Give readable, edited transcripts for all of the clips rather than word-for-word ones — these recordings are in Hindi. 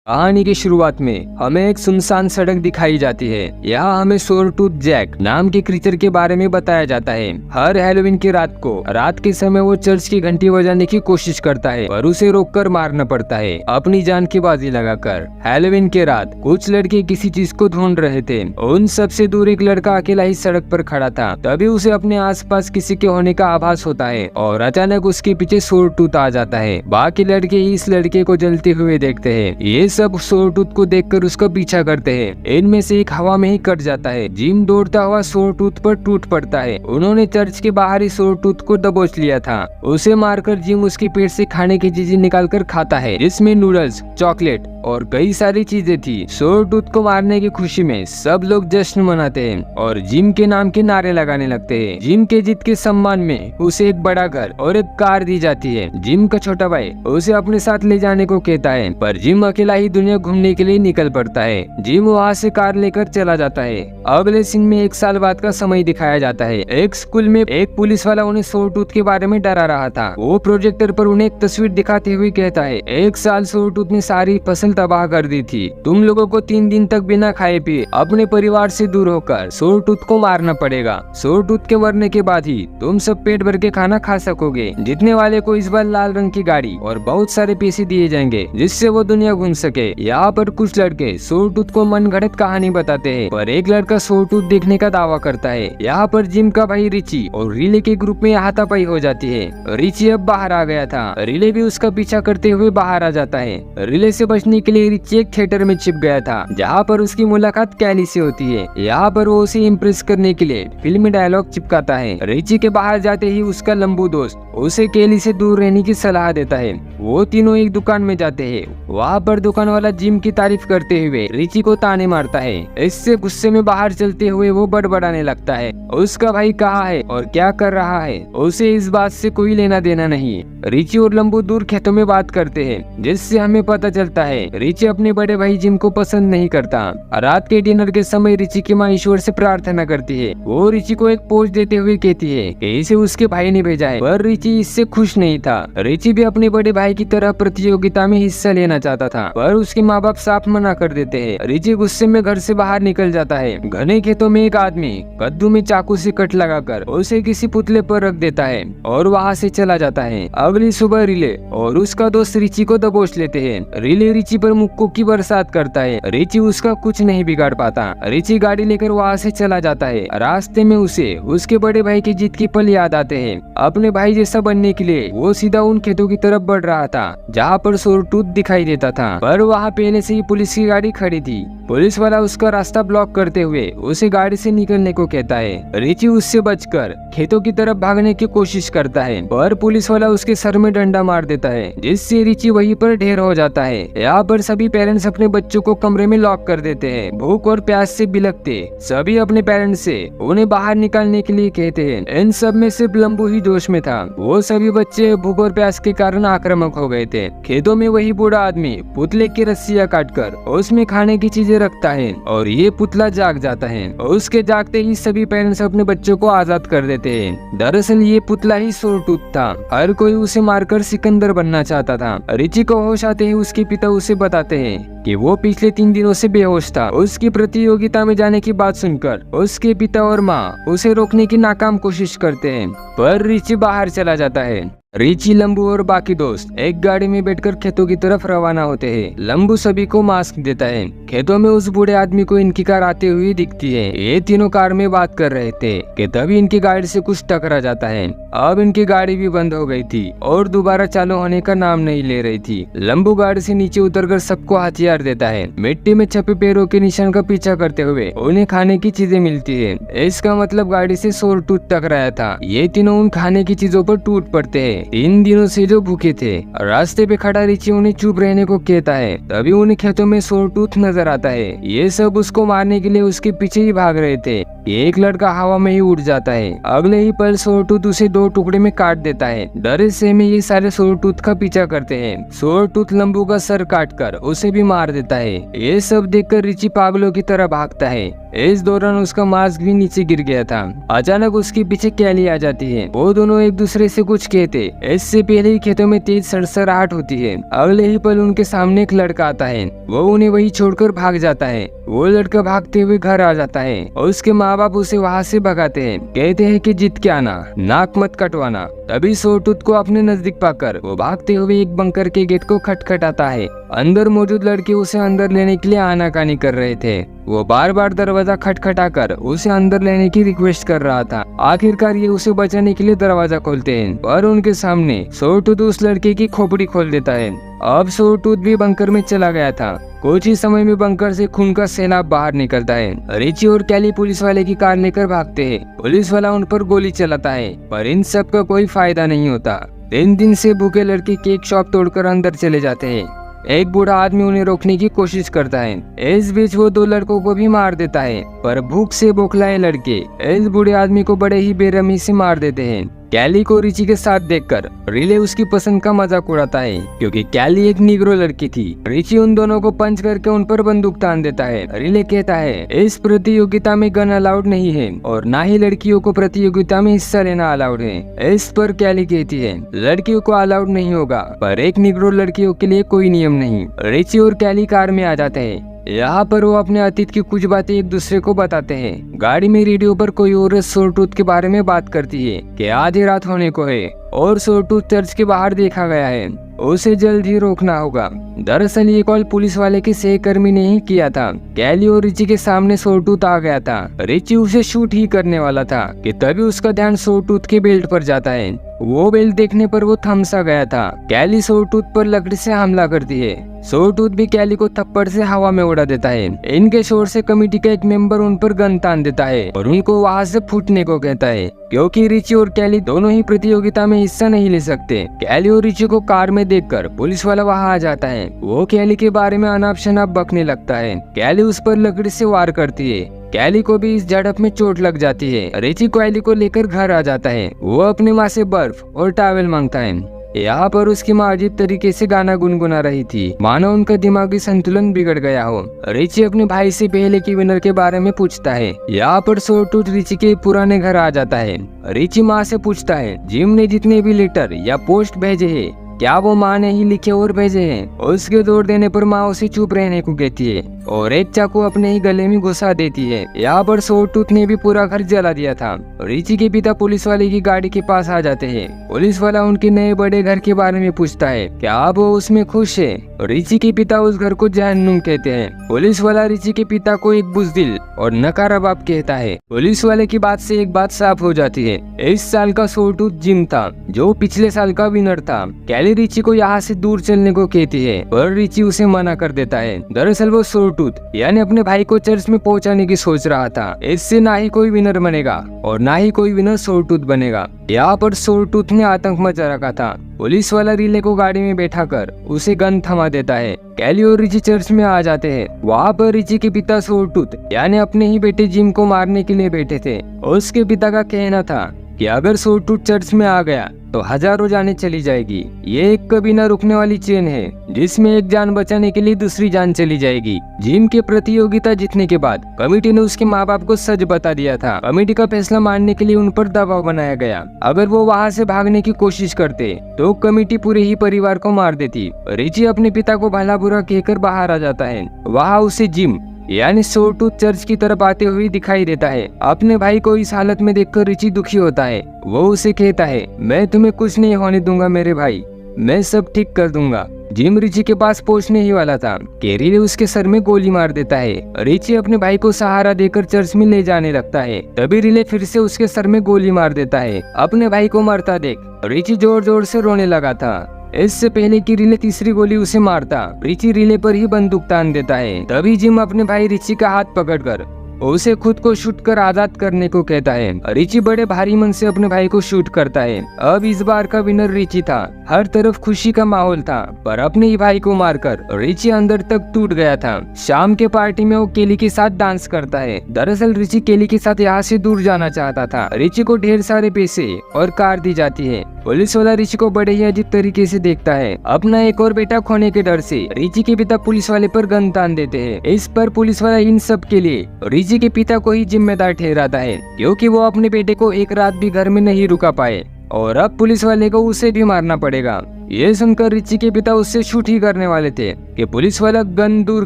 कहानी की शुरुआत में हमें एक सुनसान सड़क दिखाई जाती है। यहाँ हमें सोरटूथ जैक नाम के क्रीचर के बारे में बताया जाता है। हर हैलोवीन की रात के समय वो चर्च की घंटी बजाने की कोशिश करता है, पर उसे रोककर मारना पड़ता है, अपनी जान की बाजी लगाकर। हैलोवीन की रात कुछ लड़के किसी चीज को ढूंढ रहे थे। उन सबसे दूर एक लड़का अकेला ही सड़क पर खड़ा था। तभी उसे अपने आसपास किसी के होने का आभास होता है और अचानक उसके पीछे सोरटूथ आ जाता है। बाकी लड़के इस लड़के को जलते हुए देखते हैं। ये सब सोरटूथ को देखकर उसका पीछा करते हैं। इनमें से एक हवा में ही कट जाता है। जिम दौड़ता हुआ सोरटूथ पर टूट पड़ता है। उन्होंने चर्च के बाहर ही सोरटूथ को दबोच लिया था। उसे मारकर जिम उसके पेट से खाने की चीजें निकालकर खाता है, जिसमें नूडल्स, चॉकलेट और कई सारी चीजें थी। सोरटूथ को मारने की खुशी में सब लोग जश्न मनाते हैं और जिम के नाम के नारे लगाने लगते हैं। जिम के जीत के सम्मान में उसे एक बड़ा घर और एक कार दी जाती है। जिम का छोटा भाई उसे अपने साथ ले जाने को कहता है, पर जिम अकेला ही दुनिया घूमने के लिए निकल पड़ता है। जिम वहाँ से कार लेकर चला जाता है। अगले सीन में 1 साल बाद का समय दिखाया जाता है। एक स्कूल में एक पुलिस वाला उन्हें सोरटूथ के बारे में डरा रहा था। वो प्रोजेक्टर पर उन्हें एक तस्वीर दिखाते हुए कहता है, 1 साल सोरटूथ ने सारी फसल तबाह कर दी थी। तुम लोगों को 3 दिन तक बिना खाए पिए अपने परिवार से दूर होकर सोरटूथ को मारना पड़ेगा। सोरटूथ के मरने के बाद ही तुम सब पेट भर के खाना खा सकोगे। जीतने वाले को इस बार लाल रंग की गाड़ी और बहुत सारे पैसे दिए जाएंगे, जिससे वो दुनिया घूम सके। यहाँ पर कुछ लड़के सोरटूथ को मनगढ़ंत कहानी बताते हैं, पर एक लड़का सोरटूथ देखने का दावा करता है। यहाँ पर जिम का भाई रिची और रिले के ग्रुप में हाथापाई हो जाती है। रिची अब बाहर आ गया था। रिले भी उसका पीछा करते हुए बाहर आ जाता है। रिले से बचने के लिए रिची एक थिएटर में छिप गया था, जहाँ पर उसकी मुलाकात कैली से होती है। यहाँ पर वो उसे इम्प्रेस करने के लिए फिल्मी डायलॉग चिपकाता है। रिची के बाहर जाते ही उसका लंबू दोस्त उसे कैली से दूर रहने की सलाह देता है। वो तीनों एक दुकान में जाते हैं। वहाँ पर दुकान वाला जिम की तारीफ करते हुए रिची को ताने मारता है। इससे गुस्से में बाहर चलते हुए वो बड़बड़ाने लगता है, उसका भाई कहाँ है और क्या कर रहा है, उसे इस बात से कोई लेना देना नहीं। रिची और लंबू दूर खेतों में बात करते हैं, जिससे हमें पता चलता है रिची अपने बड़े भाई जिम को पसंद नहीं करता। रात के डिनर के समय रिची की माँ ईश्वर से प्रार्थना करती है। वो रिची को एक पोस्ट देते हुए कहती है कि इसे उसके भाई ने भेजा है, पर रिची इससे खुश नहीं था। रिची भी अपने बड़े भाई की तरह प्रतियोगिता में हिस्सा लेना चाहता था, पर उसके माँ बाप साफ मना कर देते हैं। रिची गुस्से में घर से बाहर निकल जाता है। घने खेतों में एक आदमी कद्दू में चाकू से कट लगाकर उसे किसी पुतले पर रख देता है और वहाँ से चला जाता है। अगली सुबह रिले और उसका दोस्त रिची को दबोच लेते हैं। रिले रिची पर मुक्कों की बरसात करता है। रिची उसका कुछ नहीं बिगाड़ पाता। रिची गाड़ी लेकर वहाँ से चला जाता है। रास्ते में उसे उसके बड़े भाई की जीत की पल याद आते हैं। अपने भाई जैसा बनने के लिए वो सीधा उन खेतों की तरफ बढ़ रहा था, जहाँ पर सोरटूथ दिखाई देता था, पर वहाँ पहले से ही पुलिस की गाड़ी खड़ी थी। पुलिस वाला उसका रास्ता ब्लॉक करते हुए उसे गाड़ी से निकलने को कहता है। रिची उससे बचकर खेतों की तरफ भागने की कोशिश करता है, पर पुलिस वाला उसके सर में डंडा मार देता है, जिससे रिची वहीं पर ढेर हो जाता है। यहाँ पर सभी पेरेंट्स अपने बच्चों को कमरे में लॉक कर देते हैं। भूख और प्यास से बिलखते सभी अपने पेरेंट्स से उन्हें बाहर निकालने के लिए कहते हैं। इन सब में सिर्फ लंबू ही जोश में था। वो सभी बच्चे भूख और प्यास के कारण आक्रामक हो गए थे। खेतों में वही बूढ़ा आदमी पुतले की रस्सियां काटकर उसमें खाने की चीजें रखता है और ये पुतला जाग जाता है। उसके जागते ही सभी पेरेंट्स अपने बच्चों को आजाद कर देते हैं। दरअसल ये पुतला ही सोरटूथ था। हर कोई उसे मारकर सिकंदर बनना चाहता था। रिची को होश आते ही उसके पिता उसे बताते हैं कि वो पिछले 3 दिनों से बेहोश था। उसकी प्रतियोगिता में जाने की बात सुनकर उसके पिता और माँ उसे रोकने की नाकाम कोशिश करते हैं, पर रिची बाहर चला जाता है। रिची, लंबू और बाकी दोस्त एक गाड़ी में बैठकर खेतों की तरफ रवाना होते हैं। लंबू सभी को मास्क देता है। खेतों में उस बूढ़े आदमी को इनकी कार आते हुए दिखती है। ये तीनों कार में बात कर रहे थे कि तभी इनकी गाड़ी से कुछ टकरा जाता है। अब इनकी गाड़ी भी बंद हो गई थी और दोबारा चालू होने का नाम नहीं ले रही थी। लंबू गाड़ी से नीचे उतरकर सबको हथियार देता है। मिट्टी में छपे पैरों के निशान का पीछा करते हुए उन्हें खाने की चीजें मिलती है। इसका मतलब गाड़ी से सोरटूथ टकराया था। ये तीनों उन खाने की चीजों पर टूट पड़ते हैं। 3 दिनों से जो भूखे थे। रास्ते पे खड़ा रिची उन्हें चुप रहने को कहता है। तभी उन्हें खेतों में सोरटूथ नजर आता है। ये सब उसको मारने के लिए उसके पीछे ही भाग रहे थे। एक लड़का हवा में ही उड़ जाता है। अगले ही पल सोरटूथ उसे 2 टुकड़े में काट देता है। डरे से में ये सारे सोरटूथ का पीछा करते हैं। सोरटूथ लंबू का सर काटकर उसे भी मार देता है। ये सब देखकर रिची पागलों की तरह भागता है। इस दौरान उसका मास्क भी नीचे गिर गया था। अचानक उसके पीछे कैली आ जाती है। वो दोनों एक दूसरे से कुछ कहते, इससे पहले ही खेतों में तेज सरसराहट होती है। अगले ही पल उनके सामने एक लड़का आता है। वो उन्हें वही छोड़कर भाग जाता है। वो लड़का भागते हुए घर आ जाता है और उसके माँ बाप उसे वहाँ से भगाते हैं। कहते हैं कि जीत के आना, नाक मत कटवाना। तभी सोरटूथ को अपने नजदीक पाकर वो भागते हुए एक बंकर के गेट को खटखटाता है। अंदर मौजूद लड़के उसे अंदर लेने के लिए आनाकानी कर रहे थे। वो बार बार दरवाजा खटखटाकर उसे अंदर लेने की रिक्वेस्ट कर रहा था। आखिरकार ये उसे बचाने के लिए दरवाजा खोलते हैं, पर उनके सामने सोरटूथ उस लड़के की खोपड़ी खोल देता है। अब सोरटूथ भी बंकर में चला गया था। कुछ ही समय में बंकर से खून का सैलाब बाहर निकलता है। रिची और कैली पुलिस वाले की कार लेकर भागते हैं। पुलिस वाला उन पर गोली चलाता है, पर इन सब का कोई फायदा नहीं होता। 3 दिन से भूखे लड़के केक शॉप तोड़कर अंदर चले जाते हैं। एक बूढ़ा आदमी उन्हें रोकने की कोशिश करता है। इस बीच वो 2 लड़कों को भी मार देता है, पर भूख से बौखलाए लड़के इस बूढ़े आदमी को बड़े ही बेरहमी से मार देते हैं। कैली को रिची के साथ देखकर रिले उसकी पसंद का मजाक उड़ाता है, क्योंकि कैली एक निग्रो लड़की थी। रिची उन दोनों को पंच करके उन पर बंदूक तान देता है। रिले कहता है, इस प्रतियोगिता में गन अलाउड नहीं है और ना ही लड़कियों को प्रतियोगिता में हिस्सा लेना अलाउड है। इस पर कैली कहती है, लड़कियों को अलाउड नहीं होगा, पर एक निग्रो लड़कियों के लिए कोई नियम नहीं। रिची और कैली कार में आ जाते हैं। यहाँ पर वो अपने अतीत की कुछ बातें एक दूसरे को बताते हैं। गाड़ी में रेडियो पर कोई औरत सोरटूथ के बारे में बात करती है कि आधी रात होने को है और सोरटूथ चर्च के बाहर देखा गया है, उसे जल्द ही रोकना होगा। दरअसल ये कॉल पुलिस वाले के सहकर्मी ने ही किया था। कैली और रिची के सामने सोरटूथ आ गया था। रिची उसे शूट ही करने वाला था कि तभी उसका ध्यान सोरटूथ के बेल्ट पर जाता है। वो बेल्ट देखने पर वो थम सा गया था। कैली सोरटूथ पर लकड़ी से हमला करती है। सोरटूथ भी कैली को थप्पड़ से हवा में उड़ा देता है। इनके शोर से कमेटी का एक मेंबर उन पर गन तान देता है और उनको वहाँ से फूटने को कहता है, क्योंकि रिची और कैली दोनों ही प्रतियोगिता में हिस्सा नहीं ले सकते। कैली और रिची को कार में देखकर पुलिस वाला वहाँ आ जाता है। वो कैली के बारे में अनाप शनाप बकने लगता है। कैली उस पर लकड़ी से वार करती है। कैली को भी इस झड़प में चोट लग जाती है। रिची कैली को लेकर घर आ जाता है। वो अपनी माँ से बर्फ और टॉवेल मांगता है। यहाँ पर उसकी माँ अजीब तरीके से गाना गुनगुना रही थी, मानो उनका दिमागी संतुलन बिगड़ गया हो। रिची अपने भाई से पहले की विनर के बारे में पूछता है। यहाँ पर सोरटूथ रिची के पुराने घर आ जाता है। रिची माँ से पूछता है, जिम ने जितने भी लेटर या पोस्ट भेजे हैं, क्या वो माँ ने ही लिखे और भेजे हैं? उसके जोर देने पर माँ उसे चुप रहने को कहती है और एक चाकू अपने ही गले में घुसा देती है। यहाँ पर सोरटूथ ने भी पूरा घर जला दिया था। रिची के पिता पुलिस वाले की गाड़ी के पास आ जाते हैं। पुलिस वाला उनके नए बड़े घर के बारे में पूछता है, क्या अब वो उसमें खुश है? रिची के पिता उस घर को जहन्नुम कहते हैं। पुलिस वाला रिची के पिता को एक बुज़दिल और नकारा बाप कहता है। पुलिस वाले की बात से एक बात साफ हो जाती है, इस साल का सोरटूथ जिम था, जो पिछले साल का विनर था। कैली रिची को यहाँ से दूर चलने को कहती है, पर रिची उसे मना कर देता है। दरअसल वो सोरटूथ यानी अपने भाई को चर्च में पहुंचाने की सोच रहा था। इससे ना ही कोई विनर बनेगा और ना ही कोई विनर सोरटूथ बनेगा। यहाँ पर सोरटूथ ने आतंक मचा रखा था। पुलिस वाला रिले को गाड़ी में बैठाकर उसे गन थमा देता है। कैली और रिची चर्च में आ जाते हैं। वहाँ पर रिची के पिता सोरटूथ यानी अपने ही बेटे जिम को मारने के लिए बैठे थे। उसके पिता का कहना था कि अगर सोरटूथ चर्च में आ गया तो हजारों जानें चली जाएगी। ये एक कभी न रुकने वाली चेन है, जिसमें एक जान बचाने के लिए दूसरी जान चली जाएगी। जिम के प्रतियोगिता जीतने के बाद कमेटी ने उसके माँ बाप को सच बता दिया था। कमेटी का फैसला मानने के लिए उन पर दबाव बनाया गया। अगर वो वहाँ से भागने की कोशिश करते तो कमेटी पूरे ही परिवार को मार देती। रिची अपने पिता को भला बुरा कहकर बाहर आ जाता है। वहाँ उसे जिम यानी सोरटूथ चर्च की तरफ आते हुए दिखाई देता है। अपने भाई को इस हालत में देखकर रिची दुखी होता है। वो उसे कहता है, मैं तुम्हें कुछ नहीं होने दूंगा मेरे भाई, मैं सब ठीक कर दूंगा। जिम रिची के पास पहुंचने ही वाला था कि रिले उसके सर में गोली मार देता है। रिची अपने भाई को सहारा देकर चर्च में ले जाने लगता है। तभी रिले फिर से उसके सर में गोली मार देता है। अपने भाई को मरता देख रिची जोर जोर से रोने लगा था। इससे पहले कि रिले तीसरी गोली उसे मारता, रिची रिले पर ही बंदूक तान देता है। तभी जिम अपने भाई रिची का हाथ पकड़कर उसे खुद को शूट कर आजाद करने को कहता है। रिची बड़े भारी मन से अपने भाई को शूट करता है। अब इस बार का विनर रिची था। हर तरफ खुशी का माहौल था, पर अपने ही भाई को मारकर रिची अंदर तक टूट गया था। शाम के पार्टी में वो केली के साथ डांस करता है। दरअसल रिची केली के साथ यहाँ से दूर जाना चाहता था। रिची को ढेर सारे पैसे और कार दी जाती है। पुलिस वाला रिची को बड़े ही अजीब तरीके से देखता है। अपना एक और बेटा खोने के डर से रिची के पिता पुलिस वाले पर गन तान देते हैं। इस पर पुलिस वाला इन सब के लिए रिची के पिता को ही जिम्मेदार ठहराता है, क्योंकि वो अपने बेटे को एक रात भी घर में नहीं रुका पाए और अब पुलिस वाले को उसे भी मारना पड़ेगा। ये सुनकर रिची के पिता उससे शूट ही करने वाले थे कि पुलिस वाला गन दूर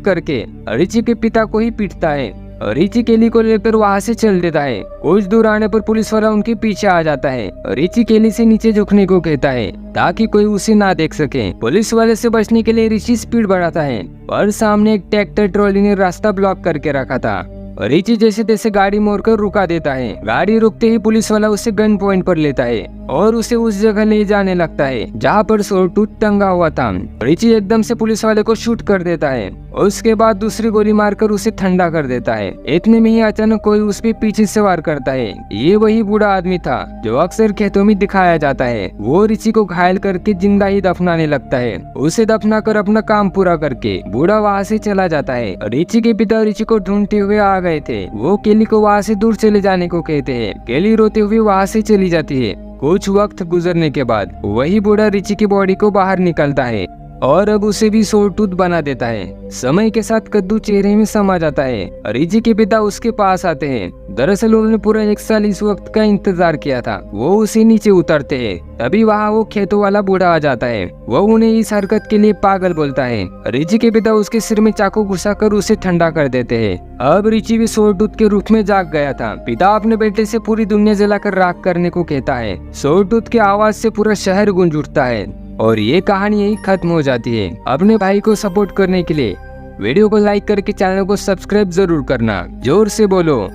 करके रिची के पिता को ही पीटता है। रिची केली को लेकर वहाँ से चल देता है। कुछ दूर आने पर पुलिस वाला उनके पीछे आ जाता है। रिची केली से नीचे झुकने को कहता है ताकि कोई उसे ना देख सके। पुलिस वाले से बचने के लिए रिची स्पीड बढ़ाता है, पर सामने एक ट्रैक्टर ट्रॉली ने रास्ता ब्लॉक करके रखा था। रिची जैसे तैसे गाड़ी मोड़कर रुका देता है। गाड़ी रुकते ही पुलिस वाला उसे गन पॉइंट पर लेता है और उसे उस जगह ले जाने लगता है जहाँ पर सोरटूथ टंगा हुआ था। रिची एकदम से पुलिस वाले को शूट कर देता है, उसके बाद दूसरी गोली मारकर उसे ठंडा कर देता है। इतने में ही अचानक कोई उस पे पीछे से वार करता है। ये वही बूढ़ा आदमी था जो अक्सर खेतों में दिखाया जाता है। वो रिची को घायल करके जिंदा ही दफनाने लगता है। उसे दफना कर अपना काम पूरा करके बूढ़ा वहाँ से चला जाता है। रिची के पिता रिची को ढूंढते हुए आ गए थे। वो केली को वहाँ से दूर चले जाने को कहते हैं। केली रोते हुए वहाँ से चली जाती है। कुछ वक्त गुजरने के बाद वही बूढ़ा रिची की बॉडी को बाहर निकलता है और अब उसे भी सोरटूथ बना देता है। समय के साथ कद्दू चेहरे में समा जाता है। रिची के पिता उसके पास आते हैं। दरअसल उन्होंने पूरा 1 साल इस वक्त का इंतजार किया था। वो उसे नीचे उतरते हैं, तभी वहाँ वो खेतों वाला बूढ़ा आ जाता है। वो उन्हें इस हरकत के लिए पागल बोलता है। रिची के पिता उसके सिर में चाकू घुसाकर उसे ठंडा कर देते हैं। अब रिची भी सोरटूथ के रूप में जाग गया था। पिता अपने बेटे से पूरी दुनिया जलाकर राख करने को कहता है। सोरटूथ की आवाज से पूरा शहर गूंज उठता है और ये कहानी यही खत्म हो जाती है। अपने भाई को सपोर्ट करने के लिए वीडियो को लाइक करके चैनल को सब्सक्राइब जरूर करना। जोर से बोलो।